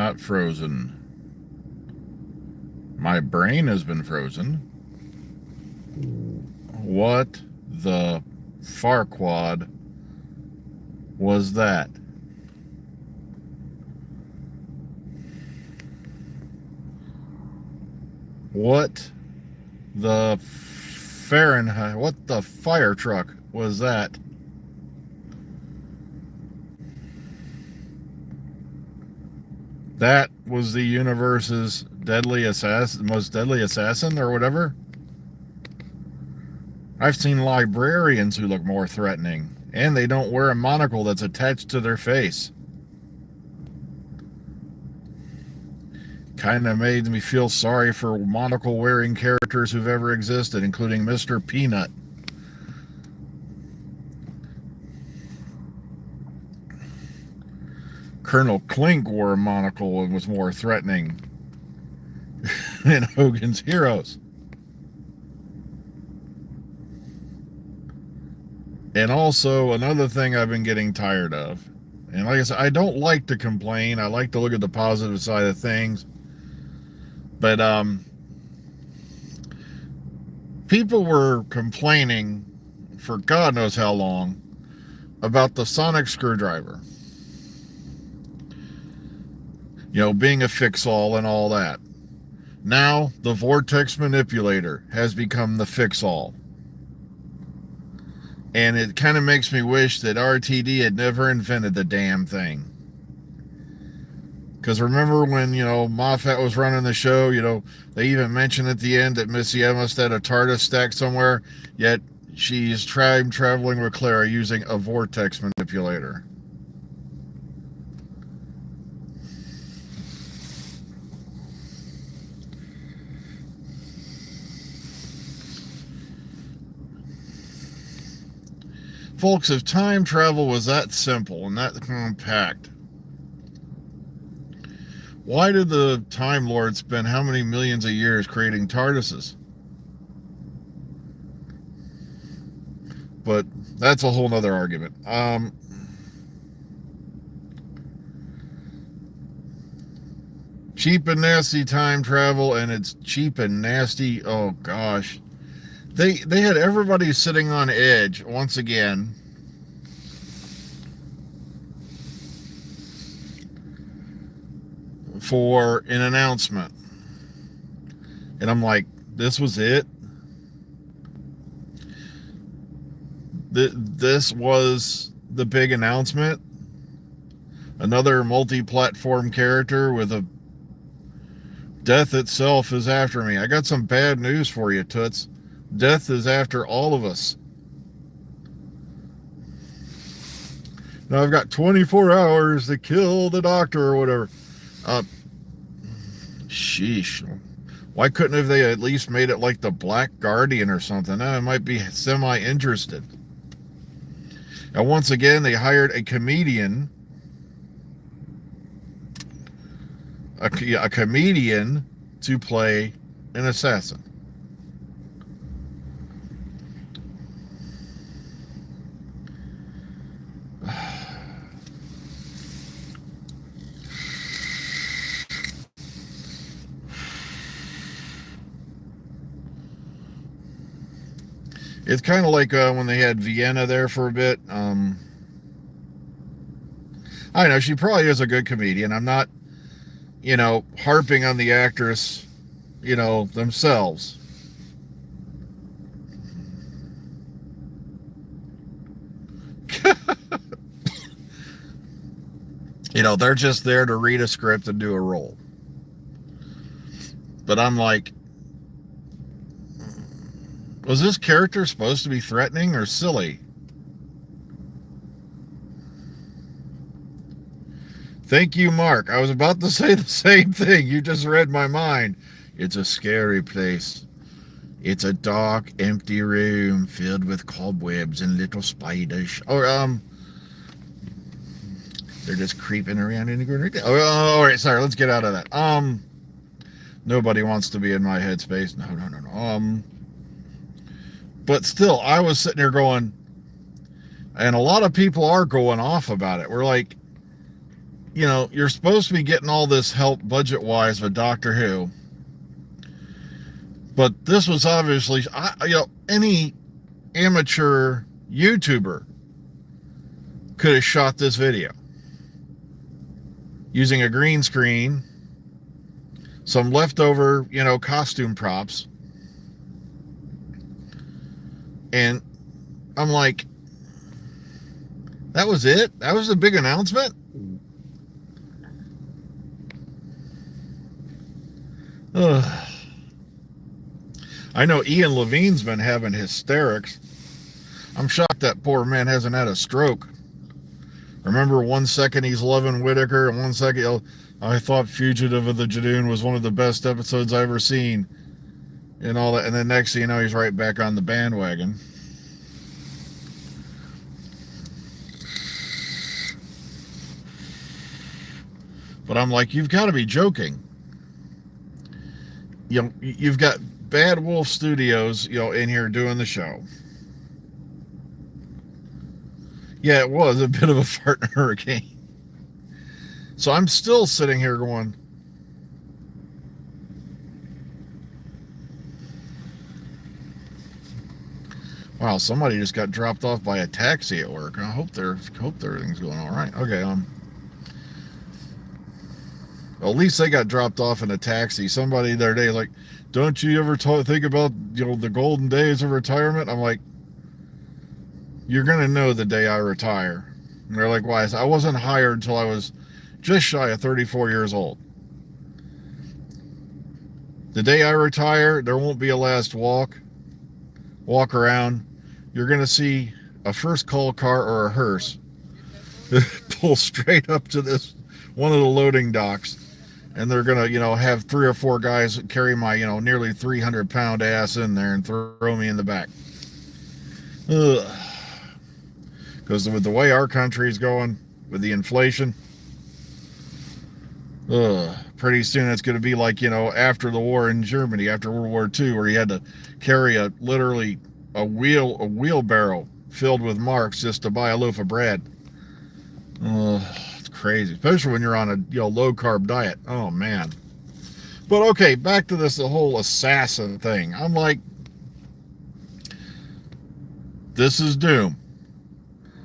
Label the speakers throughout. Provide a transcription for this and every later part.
Speaker 1: not frozen. My brain has been frozen. What the farquad was that? What the Fahrenheit? What the fire truck was that? That was the universe's deadly assassin, most deadly assassin, or whatever. I've seen librarians who look more threatening, and they don't wear a monocle that's attached to their face. Kind of made me feel sorry for monocle wearing characters who've ever existed, including Mr. Peanut. Colonel Klink wore a monocle and was more threatening in Hogan's Heroes. And also, another thing I've been getting tired of, and like I said, I don't like to complain. I like to look at the positive side of things. But people were complaining for God knows how long about the sonic screwdriver. You know, being a fix-all and all that. Now, the vortex manipulator has become the fix-all. And it kind of makes me wish that RTD had never invented the damn thing. Because remember when, you know, Moffat was running the show, you know, they even mentioned at the end that Missy Evans had a TARDIS stacked somewhere, yet she's traveling with Clara using a vortex manipulator. Folks, if time travel was that simple and that compact, why did the Time Lord spend how many millions of years creating TARDISes? But that's a whole nother argument. Cheap and nasty time travel, and it's cheap and nasty. Oh gosh. They had everybody sitting on edge once again. For an announcement. And I'm like, this was it? This was the big announcement? Another multi-platform character with a death itself is after me. I got some bad news for you, Toots. Death is after all of us. Now I've got 24 hours to kill the doctor or whatever. Sheesh. Why couldn't have they at least made it like the Black Guardian or something? Now I might be semi-interested. And once again, they hired a comedian. A comedian to play an assassin. It's kind of like when they had Vienna there for a bit. I know she probably is a good comedian. I'm not, you know, harping on the actress, you know, themselves. You know, they're just there to read a script and do a role. But I'm like, was this character supposed to be threatening or silly? Thank you, Mark. I was about to say the same thing. You just read my mind. It's a scary place. It's a dark, empty room filled with cobwebs and little spiders. Or, they're just creeping around in the corner. Oh, all right. Sorry. Let's get out of that. Nobody wants to be in my headspace. No. But still, I was sitting there going, and a lot of people are going off about it. We're like, you're supposed to be getting all this help budget-wise with Doctor Who, but this was obviously, any amateur YouTuber could have shot this video using a green screen, some leftover, costume props. And I'm like, that was it? That was the big announcement? Ugh. I know Ian Levine's been having hysterics. I'm shocked that poor man hasn't had a stroke. Remember, 1 second he's loving Whittaker, and 1 second, I thought Fugitive of the Jadoon was one of the best episodes I've ever seen, and all that. And then next thing you know, he's right back on the bandwagon. But I'm like, you've got to be joking. You've got Bad Wolf Studios, in here doing the show. Yeah, it was a bit of a fart hurricane. So I'm still sitting here going, wow, somebody just got dropped off by a taxi at work. I hope everything's going all right. Okay, well, at least they got dropped off in a taxi. Somebody the other day like, don't you ever think about the golden days of retirement? I'm like, you're gonna know the day I retire. And they're like, why? I wasn't hired until I was just shy of 34 years old. The day I retire, there won't be a last walk around. You're gonna see a first call car or a hearse pull straight up to this one of the loading docks, and they're gonna, have 3 or 4 guys carry my, nearly 300-pound ass in there and throw me in the back. Ugh. Because with the way our country's going, with the inflation, pretty soon it's going to be like, after the war in Germany, after World War II, where you had to carry literally a wheelbarrow filled with marks just to buy a loaf of bread. It's crazy, especially when you're on a low carb diet. Oh man. But okay, back to the whole assassin thing. I'm like, this is Doom.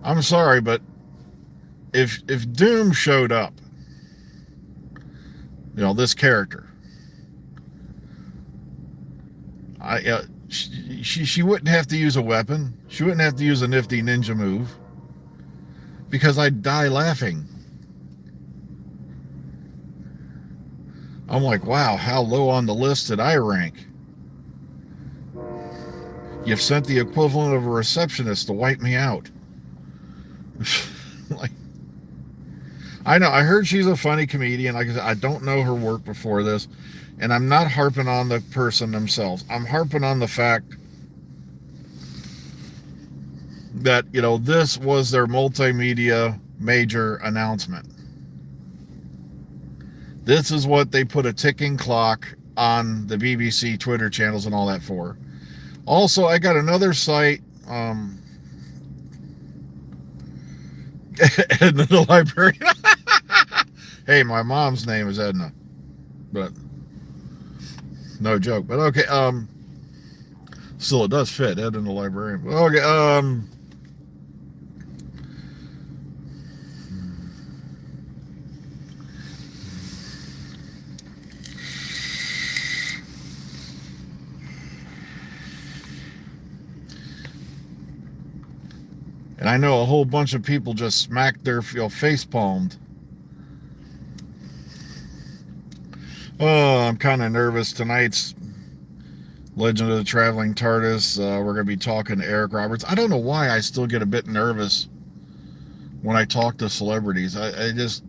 Speaker 1: I'm sorry, but if Doom showed up, this character, she wouldn't have to use a weapon. She wouldn't have to use a nifty ninja move, because I'd die laughing. I'm like, wow, how low on the list did I rank? You've sent the equivalent of a receptionist to wipe me out. Like, I know, I heard she's a funny comedian. Like I said, I don't know her work before this, and I'm not harping on the person themselves. I'm harping on the fact that, this was their multimedia major announcement. This is what they put a ticking clock on the BBC Twitter channels and all that for. Also, I got another site, Edna the librarian. Hey, my mom's name is Edna, but no joke. But okay, still it does fit, Edna the librarian. Okay, and I know a whole bunch of people just smacked their face palmed. Oh, I'm kind of nervous. Tonight's Legend of the Traveling TARDIS. We're going to be talking to Eric Roberts. I don't know why I still get a bit nervous when I talk to celebrities. I just...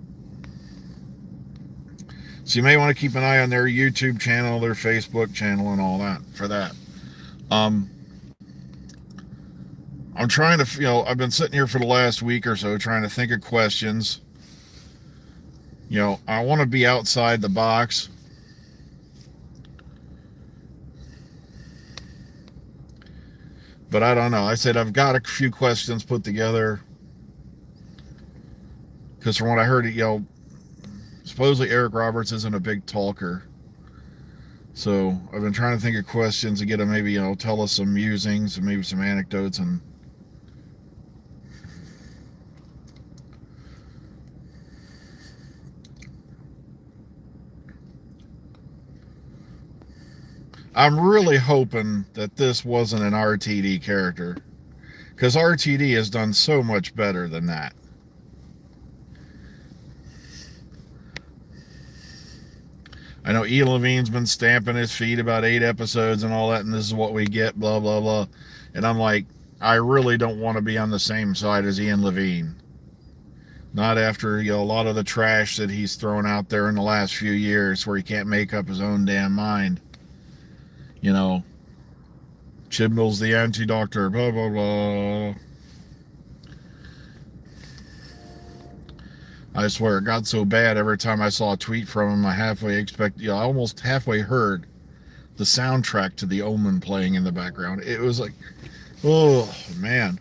Speaker 1: So you may want to keep an eye on their YouTube channel, their Facebook channel, and all that for that. I'm trying to, I've been sitting here for the last week or so trying to think of questions. I want to be outside the box. But I don't know. I said I've got a few questions put together. Because from what I heard, supposedly Eric Roberts isn't a big talker. So I've been trying to think of questions to get him, maybe, tell us some musings and maybe some anecdotes. And I'm really hoping that this wasn't an RTD character, because RTD has done so much better than that. I know Ian Levine's been stamping his feet about 8 episodes and all that, and this is what we get, blah, blah, blah. And I'm like, I really don't want to be on the same side as Ian Levine. Not after, a lot of the trash that he's thrown out there in the last few years where he can't make up his own damn mind. Chibnall's the anti-doctor, blah, blah, blah. I swear, it got so bad every time I saw a tweet from him, I almost halfway heard the soundtrack to The Omen playing in the background. It was like, oh, man.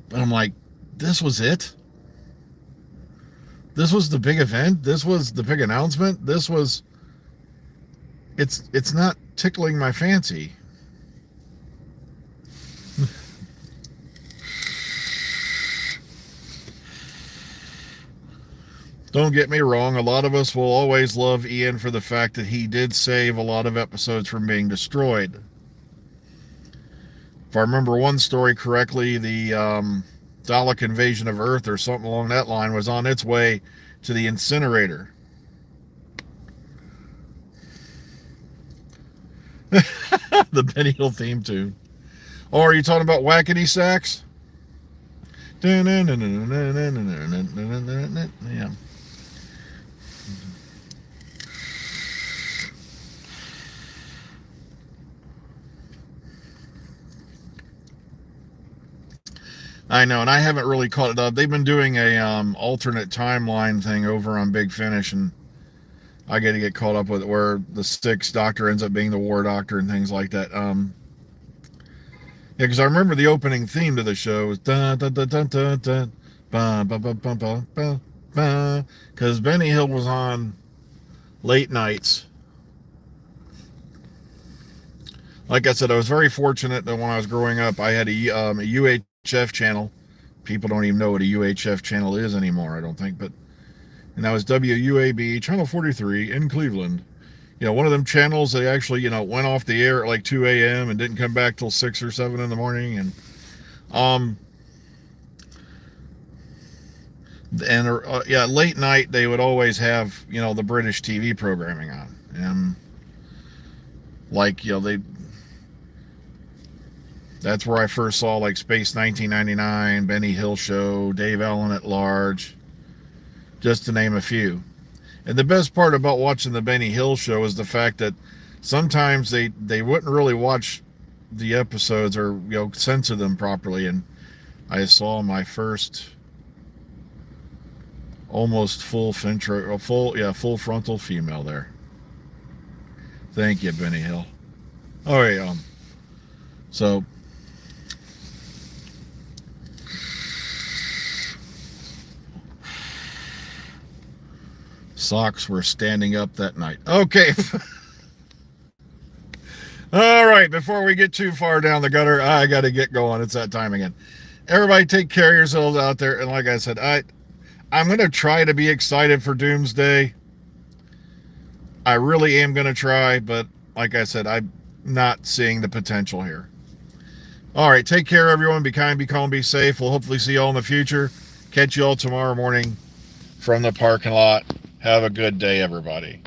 Speaker 1: But I'm like, this was it? This was the big event? This was the big announcement? It's not tickling my fancy. Don't get me wrong, a lot of us will always love Ian for the fact that he did save a lot of episodes from being destroyed. If I remember one story correctly, the Dalek invasion of Earth or something along that line was on its way to the incinerator. The Benny Hill theme tune. Or are you talking about Wackety Sax? Yeah. I know, and I haven't really caught it up. They've been doing a alternate timeline thing over on Big Finish, and I got to get caught up with it, where the Sixth Doctor ends up being the War Doctor and things like that. Yeah, because I remember the opening theme to the show was da da da da da da ba ba ba ba ba ba ba, because Benny Hill was on late nights. Like I said, I was very fortunate that when I was growing up, I had a UHF channel. People don't even know what a UHF channel is anymore, I don't think, but and that was WUAB channel 43 in Cleveland. One of them channels that actually, went off the air at like 2 a.m. and didn't come back till 6 or 7 in the morning. And late night they would always have, the British TV programming on. And like, that's where I first saw like Space 1999, Benny Hill Show, Dave Allen at Large, just to name a few. And the best part about watching the Benny Hill Show is the fact that sometimes they wouldn't really watch the episodes or censor them properly. And I saw my first almost full frontal female there. Thank you, Benny Hill. All right, so socks were standing up that night. Okay. All right, before we get too far down the gutter, I got to get going. It's that time again. Everybody take care of yourselves out there. And like I said, I'm going to try to be excited for Doomsday. I really am going to try, but like I said, I'm not seeing the potential here. All right, take care, everyone. Be kind, be calm, be safe. We'll hopefully see you all in the future. Catch you all tomorrow morning from the parking lot. Have a good day, everybody.